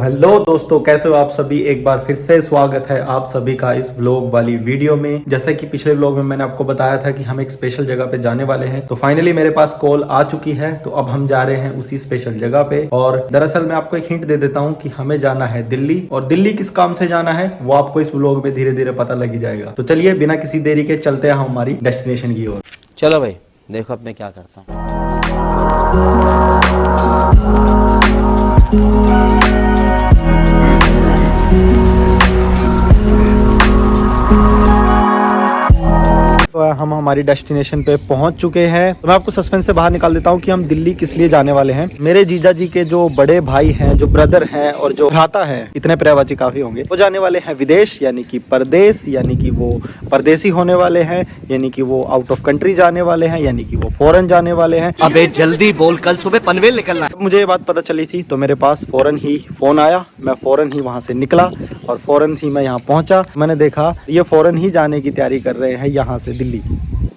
Hello दोस्तों, कैसे हो आप सभी। एक बार फिर से स्वागत है आप सभी का इस व्लॉग वाली वीडियो में। जैसे कि पिछले व्लॉग में मैंने आपको बताया था कि हम एक स्पेशल जगह पे जाने वाले हैं, तो फाइनली मेरे पास कॉल आ चुकी है। तो अब हम जा रहे हैं उसी स्पेशल जगह पे। और दरअसल मैं आपको एक हिंट दे देता हूँ कि हमें जाना है दिल्ली, और दिल्ली किस काम से जाना है वो आपको इस व्लॉग में धीरे धीरे पता लग ही जाएगा। तो चलिए बिना किसी देरी के चलते हैं हमारी डेस्टिनेशन की ओर। चलो भाई, देखो अब मैं क्या करता हूँ। तो हम हमारी डेस्टिनेशन पे पहुंच चुके हैं। तो मैं आपको सस्पेंस से बाहर निकाल देता हूं कि हम दिल्ली किस लिए जाने वाले हैं। मेरे जीजा जी के जो बड़े भाई हैं, जो ब्रदर हैं और जो भ्राता हैं, इतने पर्यावाची काफी होंगे, वो जाने वाले हैं विदेश, यानी कि परदेश, यानी कि वो परदेसी होने वाले हैं, यानी कि वो आउट ऑफ कंट्री जाने वाले हैं, यानी कि वो फॉरेन जाने वाले हैं। अबे जल्दी बोल, कल सुबह पनवेल निकलना है। मुझे ये बात पता चली थी तो मेरे पास फौरन ही फोन आया। मैं फौरन ही वहां से निकला और फौरन ही मैं यहाँ पहुंचा। मैंने देखा ये फौरन ही जाने की तैयारी कर रहे हैं यहाँ से दिल्ली।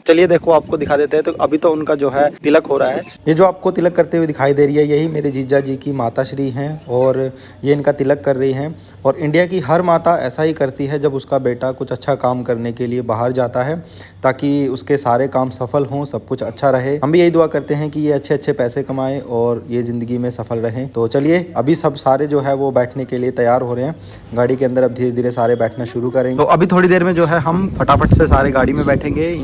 चलिए देखो आपको दिखा देते हैं। तो अभी तो उनका जो है तिलक हो रहा है। ये जो आपको तिलक करते हुए दिखाई दे रही है, यही मेरे जीजा जी की माता श्री हैं और ये इनका तिलक कर रही हैं। और इंडिया की हर माता ऐसा ही करती है जब उसका बेटा कुछ अच्छा काम करने के लिए बाहर जाता है, ताकि उसके सारे काम सफल हों, सब कुछ अच्छा रहे। हम भी यही दुआ करते हैं कि ये अच्छे अच्छे पैसे कमाएं और ये ज़िंदगी में सफल रहें। तो चलिए अभी सब सारे जो है वो बैठने के लिए तैयार हो रहे हैं गाड़ी के अंदर। अब धीरे धीरे सारे बैठना शुरू करेंगे। तो अभी थोड़ी देर में जो है हम फटाफट से सारे गाड़ी में बैठेंगे,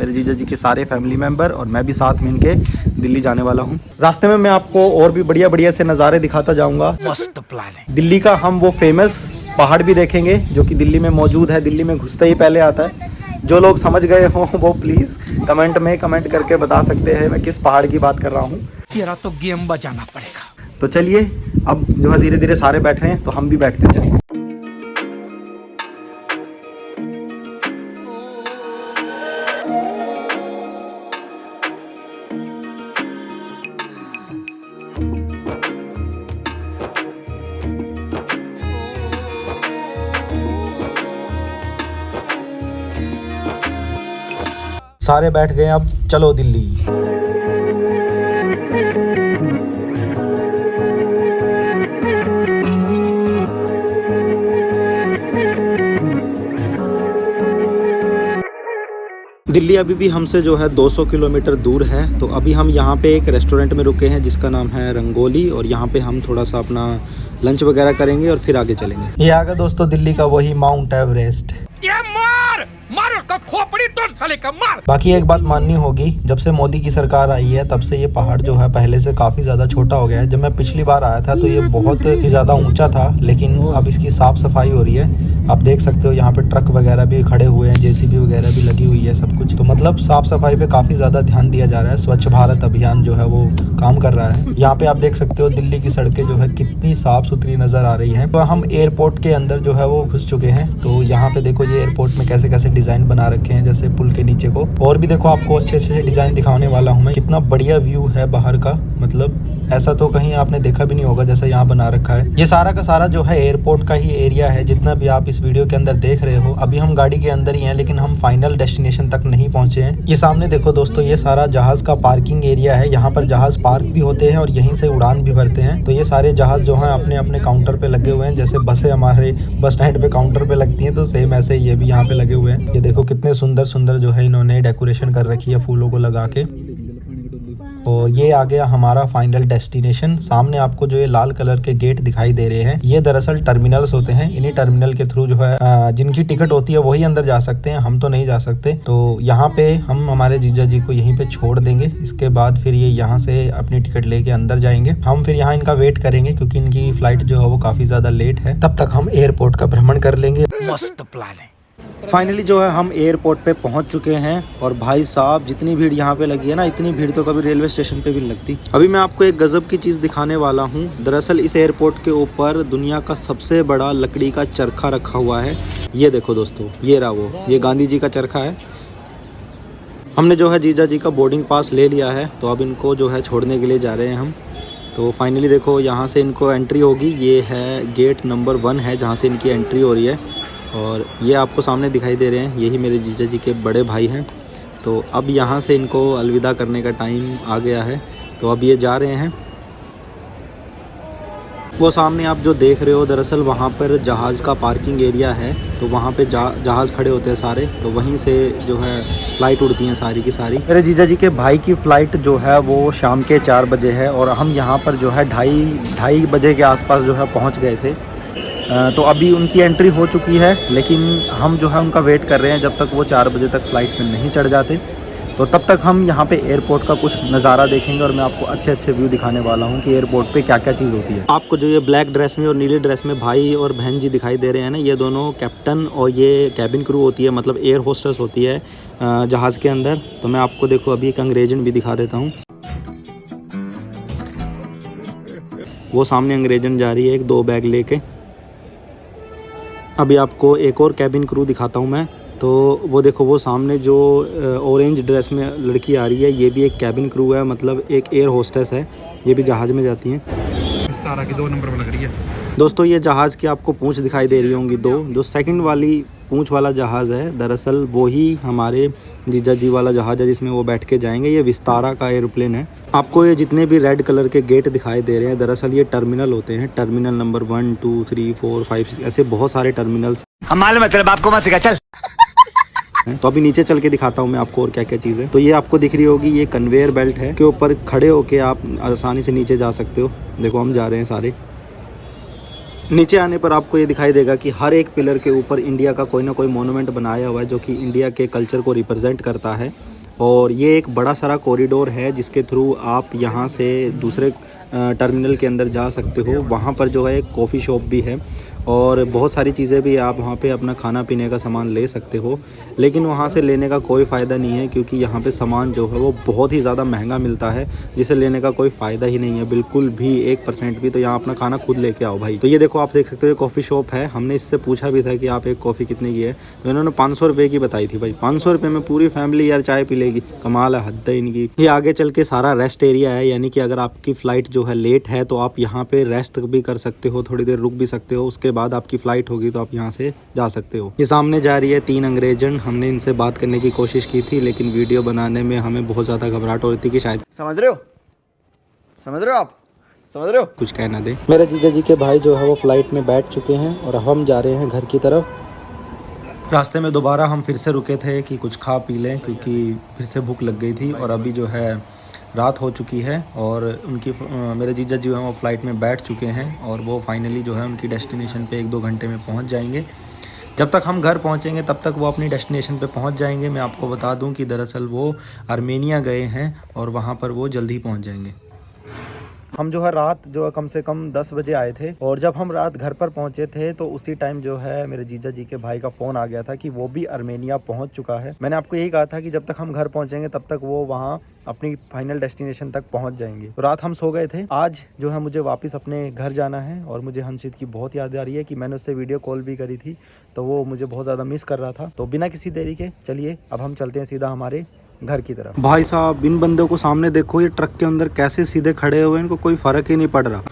मेरे जीजा जी के सारे फैमिली मेंबर, और मैं भी साथ में इनके दिल्ली जाने वाला हूँ। रास्ते में मैं आपको और भी बढ़िया बढ़िया से नज़ारे दिखाता जाऊंगा। मस्त प्लान है। दिल्ली का हम वो फेमस पहाड़ भी देखेंगे जो कि दिल्ली में मौजूद है, दिल्ली में घुसते ही पहले आता है। जो लोग समझ गए हों वो प्लीज़ कमेंट में कमेंट करके बता सकते हैं मैं किस पहाड़ की बात कर रहा हूँ। तेरा तो गेम बजाना पड़ेगा। तो चलिए अब जो है धीरे धीरे सारे बैठ रहे हैं तो हम भी बैठते चलिए। सारे बैठ गए, अब चलो दिल्ली। दिल्ली अभी भी हमसे जो है 200 किलोमीटर दूर है। तो अभी हम यहाँ पे एक रेस्टोरेंट में रुके हैं जिसका नाम है रंगोली, और यहाँ पे हम थोड़ा सा अपना लंच वगैरह करेंगे और फिर आगे चलेंगे। ये आ गया दोस्तों दिल्ली का वही माउंट एवरेस्ट। मार उसका खोपड़ी तोड़ साले का, मार। बाकी एक बात माननी होगी, जब से मोदी की सरकार आई है तब से ये पहाड़ जो है पहले से काफी ज्यादा छोटा हो गया है। जब मैं पिछली बार आया था तो ये बहुत ही ज्यादा ऊंचा था, लेकिन अब इसकी साफ सफाई हो रही है। आप देख सकते हो यहाँ पे ट्रक वगैरह भी खड़े हुए हैं, जेसीबी वगैरह भी लगी हुई है, सब कुछ। तो मतलब साफ सफाई पे काफी ज्यादा ध्यान दिया जा रहा है। स्वच्छ भारत अभियान जो है वो काम कर रहा है। यहाँ पे आप देख सकते हो दिल्ली की सड़कें जो है कितनी साफ सुथरी नजर आ रही है। तो हम एयरपोर्ट के अंदर जो है वो घुस चुके हैं। तो यहाँ पे देखो ये एयरपोर्ट में कैसे कैसे डिजाइन बना रखे हैं, जैसे पुल के नीचे को। और भी देखो आपको अच्छे अच्छे डिजाइन दिखाने वाला हूँ मैं। कितना बढ़िया व्यू है बाहर का, मतलब ऐसा तो कहीं आपने देखा भी नहीं होगा जैसा यहाँ बना रखा है। ये सारा का सारा जो है एयरपोर्ट का ही एरिया है, जितना भी आप इस वीडियो के अंदर देख रहे हो। अभी हम गाड़ी के अंदर ही हैं, लेकिन हम फाइनल डेस्टिनेशन तक नहीं पहुंचे हैं। ये सामने देखो दोस्तों, ये सारा जहाज का पार्किंग एरिया है। यहाँ पर जहाज पार्क भी होते हैं और यहीं से उड़ान भी भरते हैं। तो ये सारे जहाज जो है अपने अपने काउंटर पे लगे हुए हैं, जैसे बसें हमारे बस स्टैंड पे काउंटर पे लगती हैं, तो सेम ऐसे ये भी यहाँ पे लगे हुए हैं। ये देखो कितने सुंदर सुंदर जो है इन्होंने डेकोरेशन कर रखी है फूलों को लगा के। और ये आ गया हमारा फाइनल डेस्टिनेशन। सामने आपको जो ये लाल कलर के गेट दिखाई दे रहे हैं, ये दरअसल टर्मिनल्स होते हैं। इन्हीं टर्मिनल के थ्रू जो है जिनकी टिकट होती है वही अंदर जा सकते हैं, हम तो नहीं जा सकते। तो यहाँ पे हम हमारे जीजा जी को यहीं पे छोड़ देंगे। इसके बाद फिर ये यहाँ से अपनी टिकट लेके अंदर जाएंगे। हम फिर यहाँ इनका वेट करेंगे क्योंकि इनकी फ्लाइट जो है वो काफी ज्यादा लेट है। तब तक हम एयरपोर्ट का भ्रमण कर लेंगे। मस्त प्लान है। फाइनली जो है हम एयरपोर्ट पे पहुंच चुके हैं। और भाई साहब जितनी भीड़ यहाँ पे लगी है ना, इतनी भीड़ तो कभी रेलवे स्टेशन पे भी नहीं लगती। अभी मैं आपको एक गजब की चीज़ दिखाने वाला हूँ। दरअसल इस एयरपोर्ट के ऊपर दुनिया का सबसे बड़ा लकड़ी का चरखा रखा हुआ है। ये देखो दोस्तों, ये रहा वो, ये गांधी जी का चरखा है। हमने जो है जीजा जी का बोर्डिंग पास ले लिया है, तो अब इनको जो है छोड़ने के लिए जा रहे हैं हम। तो फाइनली देखो यहाँ से इनको एंट्री होगी। ये है गेट नंबर 1 है जहाँ से इनकी एंट्री हो रही है। और ये आपको सामने दिखाई दे रहे हैं, यही मेरे जीजा जी के बड़े भाई हैं। तो अब यहाँ से इनको अलविदा करने का टाइम आ गया है। तो अब ये जा रहे हैं। वो सामने आप जो देख रहे हो दरअसल वहाँ पर जहाज़ का पार्किंग एरिया है, तो वहाँ पे जहाज़ खड़े होते हैं सारे, तो वहीं से जो है फ़्लाइट उड़ती हैं सारी की सारी। मेरे जीजा जी के भाई की फ़्लाइट जो है वो शाम के 4 बजे है और हम यहाँ पर जो है ढाई बजे के आसपास जो है पहुँच गए थे। तो अभी उनकी एंट्री हो चुकी है, लेकिन हम जो है उनका वेट कर रहे हैं जब तक वो 4 बजे तक फ़्लाइट में नहीं चढ़ जाते। तो तब तक हम यहाँ पे एयरपोर्ट का कुछ नज़ारा देखेंगे और मैं आपको अच्छे अच्छे व्यू दिखाने वाला हूँ कि एयरपोर्ट पे क्या क्या चीज़ होती है। आपको जो ये ब्लैक ड्रेस में और नीली ड्रेस में भाई और बहन जी दिखाई दे रहे हैं ना, ये दोनों कैप्टन और ये कैबिन क्रू होती है, मतलब एयर होस्टेस होती है जहाज़ के अंदर। तो मैं आपको देखो अभी एक अंग्रेजन भी दिखा देता हूँ। वो सामने अंग्रेजन जा रही है एक 2 बैग लेके। अभी आपको एक और कैबिन क्रू दिखाता हूँ मैं। तो वो देखो वो सामने जो ऑरेंज ड्रेस में लड़की आ रही है, ये भी एक कैबिन क्रू है, मतलब एक एयर होस्टेस है, ये भी जहाज़ में जाती हैं। विस्तारा की 2 नंबर पर लग रही है। दोस्तों ये जहाज़ की आपको पूंछ दिखाई दे रही होंगी 2, जो सेकंड वाली पूंछ वाला जहाज़ है दरअसल वो ही हमारे जीजा जी वाला जहाज़ है जिसमें वो बैठ के जाएंगे। ये विस्तारा का एरोप्लेन है। आपको ये जितने भी रेड कलर के गेट दिखाई दे रहे हैं दरअसल ये टर्मिनल होते हैं। टर्मिनल नंबर 1, 2, 3, 4, 5 ऐसे बहुत सारे टर्मिनल्स। हम मालूम है तेरे बाप को मत सिखा, चल। तो अभी नीचे चल के दिखाता हूँ मैं आपको और क्या क्या चीज़ है। तो ये आपको दिख रही होगी, ये कन्वेयर बेल्ट है के ऊपर खड़े होके आप आसानी से नीचे जा सकते हो। देखो हम जा रहे हैं सारे। नीचे आने पर आपको ये दिखाई देगा कि हर एक पिलर के ऊपर इंडिया का कोई ना कोई मोनूमेंट बनाया हुआ है जो कि इंडिया के कल्चर को रिप्रेजेंट करता है। और ये एक बड़ा सारा कॉरिडोर है जिसके थ्रू आप यहाँ से दूसरे टर्मिनल के अंदर जा सकते हो। वहाँ पर जो है एक कॉफ़ी शॉप भी है और बहुत सारी चीज़ें भी, आप वहाँ पे अपना खाना पीने का सामान ले सकते हो। लेकिन वहाँ से लेने का कोई फ़ायदा नहीं है क्योंकि यहाँ पे सामान जो है वो बहुत ही ज़्यादा महंगा मिलता है, जिसे लेने का कोई फ़ायदा ही नहीं है बिल्कुल भी 1% भी। तो यहाँ अपना खाना खुद लेके आओ भाई। तो ये देखो आप देख सकते हो ये कॉफ़ी शॉप है। हमने इससे पूछा भी था कि आप एक कॉफ़ी कितने की है, तो इन्होंने 500 रुपये की बताई थी। भाई 500 रुपये में पूरी फैमिली यार चाय पी लेगी, कमाल है, हद है इनकी। ये आगे चल के सारा रेस्ट एरिया है, यानी कि अगर आपकी फ़्लाइट जो है लेट है तो आप यहाँ पे रेस्ट भी कर सकते हो, थोड़ी देर रुक भी सकते हो। उसके बाद आपकी फ़्लाइट होगी तो आप यहाँ से जा सकते हो। ये सामने जा रही है 3 अंग्रेजन। हमने इनसे बात करने की कोशिश की थी लेकिन वीडियो बनाने में हमें बहुत ज़्यादा घबराहट हो रही थी कि शायद समझ रहे हो आप समझ रहे हो कुछ कहना दे। मेरे जीजा जी के भाई जो है वो फ़्लाइट में बैठ चुके हैं और अब हम जा रहे हैं घर की तरफ। रास्ते में दोबारा हम फिर से रुके थे कि कुछ खा पी लें क्योंकि फिर से भूख लग गई थी। और अभी जो है रात हो चुकी है और मेरे जीजा जी हैं वो फ़्लाइट में बैठ चुके हैं और वो फाइनली जो है उनकी डेस्टिनेशन पे 1-2 घंटे में पहुंच जाएंगे। जब तक हम घर पहुंचेंगे तब तक वो अपनी डेस्टिनेशन पे पहुंच जाएंगे। मैं आपको बता दूं कि दरअसल वो आर्मेनिया गए हैं और वहां पर वो जल्दी ही पहुंच जाएंगे। हम जो है रात जो है कम से कम 10 बजे आए थे और जब हम रात घर पर पहुंचे थे तो उसी टाइम जो है मेरे जीजा जी के भाई का फ़ोन आ गया था कि वो भी आर्मेनिया पहुंच चुका है। मैंने आपको यही कहा था कि जब तक हम घर पहुंचेंगे तब तक वो वहां अपनी फाइनल डेस्टिनेशन तक पहुंच जाएंगे। तो रात हम सो गए थे। आज जो है मुझे वापस अपने घर जाना है और मुझे हंसित की बहुत याद आ रही है कि मैंने उससे वीडियो कॉल भी करी थी, तो वो मुझे बहुत ज़्यादा मिस कर रहा था। तो बिना किसी देरी के चलिए अब हम चलते हैं सीधा हमारे घर की तरफ। भाई साहब इन बंदों को सामने देखो, ये ट्रक के अंदर कैसे सीधे खड़े हुए, इनको कोई फर्क ही नहीं पड़ रहा।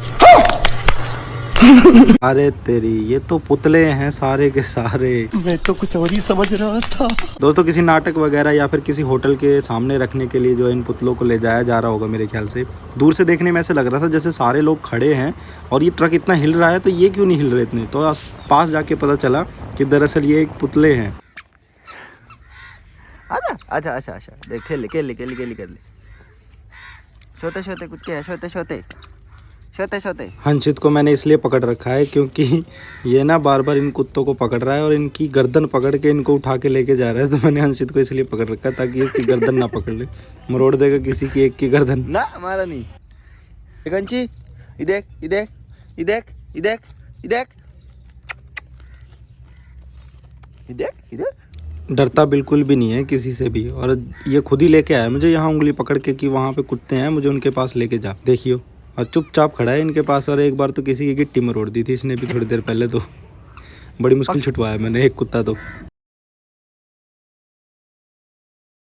अरे तेरी, ये तो पुतले हैं सारे के सारे। मैं तो कुछ और ही समझ रहा था। दोस्तों किसी नाटक वगैरह या फिर किसी होटल के सामने रखने के लिए जो इन पुतलों को ले जाया जा रहा होगा मेरे ख्याल से। दूर से देखने में ऐसे लग रहा था जैसे सारे लोग खड़े हैं और ये ट्रक इतना हिल रहा है, तो ये क्यों नहीं हिल रहे इतने। तो पास जाके पता चला कि दरअसल ये एक पुतले हैं। अच्छा देख खेल ले कर ले। छोटे कुत्ते हैं, छोटे। हंसित को मैंने इसलिए पकड़ रखा है क्योंकि ये ना बार बार इन कुत्तों को पकड़ रहा है और इनकी गर्दन पकड़ के इनको उठा के लेके जा रहा है। तो मैंने हंसित को इसलिए पकड़ रखा है ताकि इसकी गर्दन ना पकड़ ले, मरोड़ देगा किसी की एक की गर्दन। ना हमारा नहीं। कंची इधर डरता बिल्कुल भी नहीं है किसी से भी, और ये खुद ही लेके आया मुझे यहाँ उंगली पकड़ के कि वहाँ पे कुत्ते हैं, मुझे उनके पास लेके जा। देखियो, और चुपचाप खड़ा है इनके पास। और एक बार तो किसी की गिट्टी मरोड़ दी थी इसने भी थोड़ी देर पहले, तो बड़ी मुश्किल छुटवाया मैंने एक कुत्ता तो।